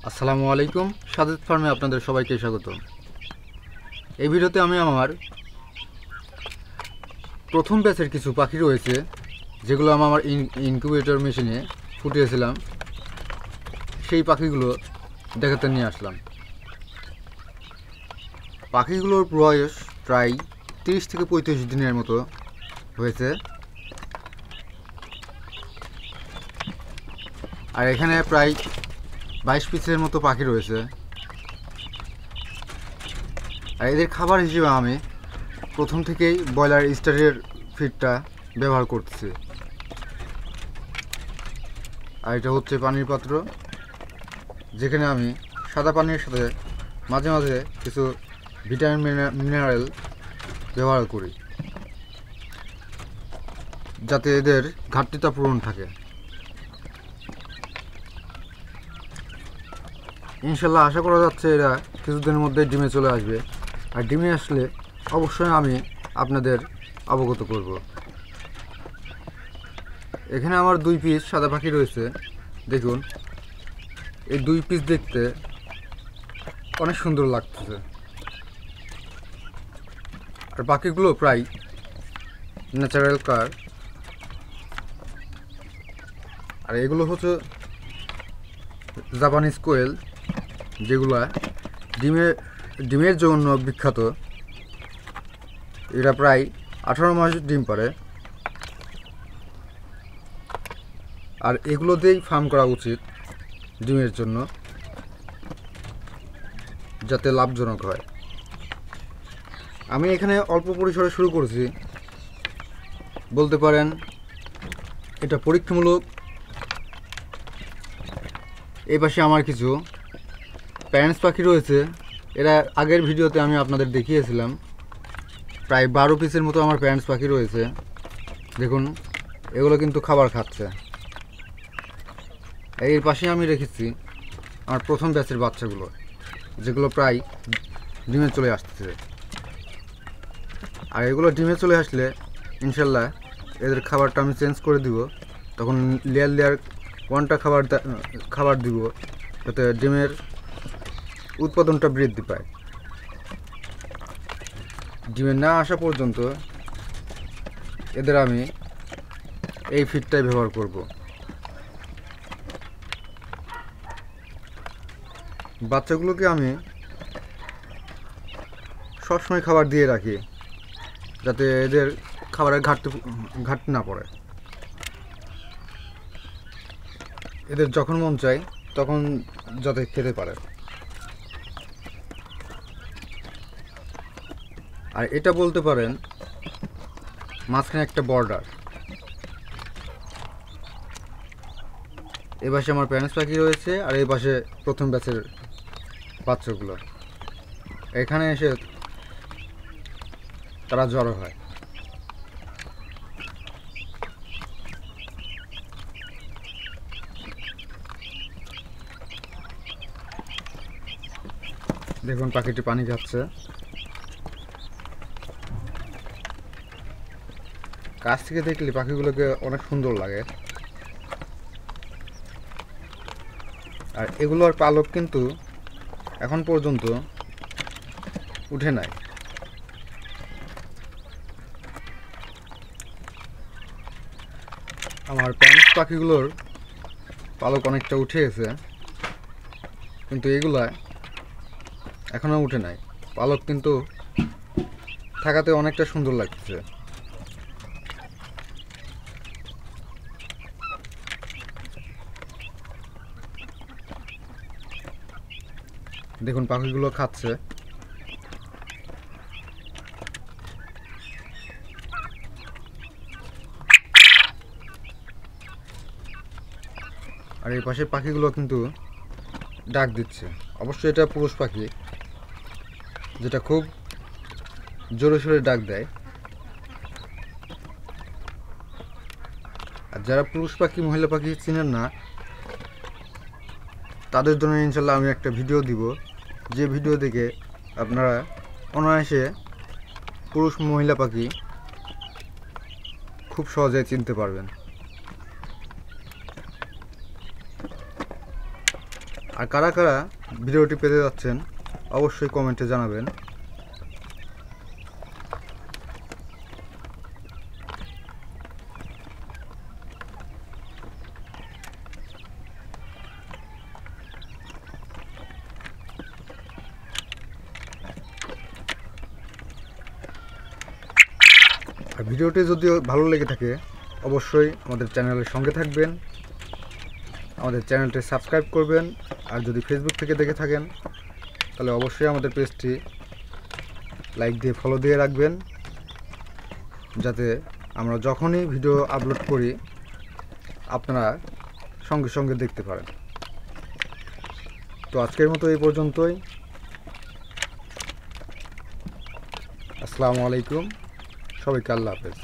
আসসালামু আলাইকুম। সাদেত ফার্মে আপনাদের সবাইকে স্বাগত। এই ভিডিওতে আমি আমার প্রথম ব্যাচের কিছু পাখি রয়েছে যেগুলো আমি আমার ইনকিউবেটর মেশিনে ফুটিয়েছিলাম, সেই পাখিগুলো দেখাতে নিয়ে আসলাম। পাখিগুলোর বয়স প্রায় 30 থেকে 35 দিনের মতো হয়েছে। আর এখানে প্রায় 22 পিসের মতো পাখি রয়েছে। আর এদের খাবার হিসেবে আমি প্রথম থেকেই ব্রয়লার স্টারের ফিডটা ব্যবহার করতেছি। আর এটা হচ্ছে পানির পাত্র, যেখানে আমি সাদা পানির সাথে মাঝে মাঝে কিছু ভিটামিন মিনারেল ব্যবহার করি, যাতে এদের ঘাটতিটা পূরণ থাকে। ইনশাল্লাহ আশা করা যাচ্ছে এরা কিছুদিনের মধ্যে ডিমে চলে আসবে। আর ডিমে আসলে অবশ্যই আমি আপনাদের অবগত করব। এখানে আমার 2 পিস সাদা পাখি রয়েছে। দেখুন, এই 2 পিস দেখতে অনেক সুন্দর লাগতেছে। আর পাখিগুলো প্রায় ন্যাচারাল কালার। আর এগুলো হচ্ছে জাপানিজ কোয়েল, যেগুলো ডিমের জন্য বিখ্যাত। এরা প্রায় 18 মাস ডিম পারে। আর এগুলো দিয়েই ফার্ম করা উচিত ডিমের জন্য, যাতে লাভজনক হয়। আমি এখানে অল্প পরিসরে শুরু করেছি, বলতে পারেন এটা পরীক্ষামূলক। এই পাশে আমার কিছু প্যারেন্টস পাখি রয়েছে। এরা আগের ভিডিওতে আমি আপনাদের দেখিয়েছিলাম। প্রায় 12 পিসের মতো আমার প্যারেন্টস পাখি রয়েছে। দেখুন, এগুলো কিন্তু খাবার খাচ্ছে। এর পাশে আমি রেখেছি আমার প্রথম ব্যাচের বাচ্চাগুলো, যেগুলো প্রায় ডিমে চলে আসতেছে। আর এগুলো ডিমে চলে আসলে ইনশাল্লাহ এদের খাবারটা আমি চেঞ্জ করে দিব। তখন লেয়ার ওয়ানটা খাবার দিব, যাতে ডিমের উৎপাদনটা বৃদ্ধি পায়। ডিমে না আসা পর্যন্ত এদের আমি এই ফিডটাই ব্যবহার করব। বাচ্চাগুলোকে আমি সবসময় খাবার দিয়ে রাখি, যাতে এদের খাবারের ঘাটতি না পড়ে। এদের যখন মন চায় তখন যাতে খেতে পারে। আর এটা বলতে পারেন মাঝখানে একটা বর্ডার। এই পাশে আমার প্যারেন্টস পাখি রয়েছে, আর এই পাশে প্রথম ব্যাচের বাচ্চাগুলো। এখানে এসে তারা জড়ো হয়। দেখুন, পাখিটি পানি খাচ্ছে। কাছ থেকে দেখলে পাখিগুলোকে অনেক সুন্দর লাগে। আর এগুলোর পালক কিন্তু এখন পর্যন্ত উঠে নাই। আমার প্যারেন্টস পাখিগুলোর পালক অনেকটা উঠে গেছে, কিন্তু এগুলা এখনও উঠে নাই। পালক কিন্তু থাকাতে অনেকটা সুন্দর লাগছে। দেখুন, পাখিগুলো খাচ্ছে। আর এই পাশের পাখিগুলো কিন্তু ডাক দিচ্ছে। অবশ্যই এটা পুরুষ পাখি, যেটা খুব জোরে সোরে ডাক দেয়। আর যারা পুরুষ পাখি মহিলা পাখি চিনেন না, তাদের জন্য ইনশাল্লাহ আমি একটা ভিডিও দিব, যে ভিডিও দেখে আপনারা অনায়াসে পুরুষ মহিলা পাখি খুব সহজে চিনতে পারবেন। আর কারা কারা ভিডিওটি পেতে যাচ্ছেন অবশ্যই কমেন্টে জানাবেন। আর ভিডিওটি যদি ভালো লেগে থাকে অবশ্যই আমাদের চ্যানেলের সঙ্গে থাকবেন, আমাদের চ্যানেলটি সাবস্ক্রাইব করবেন। আর যদি ফেসবুক থেকে দেখে থাকেন তাহলে অবশ্যই আমাদের পেজটি লাইক দিয়ে ফলো দিয়ে রাখবেন, যাতে আমরা যখনই ভিডিও আপলোড করি আপনারা সঙ্গে সঙ্গে দেখতে পারেন। তো আজকের মতো এই পর্যন্তই। আসসালামু আলাইকুম, সবাইকে আল্লাহ হাফেজ।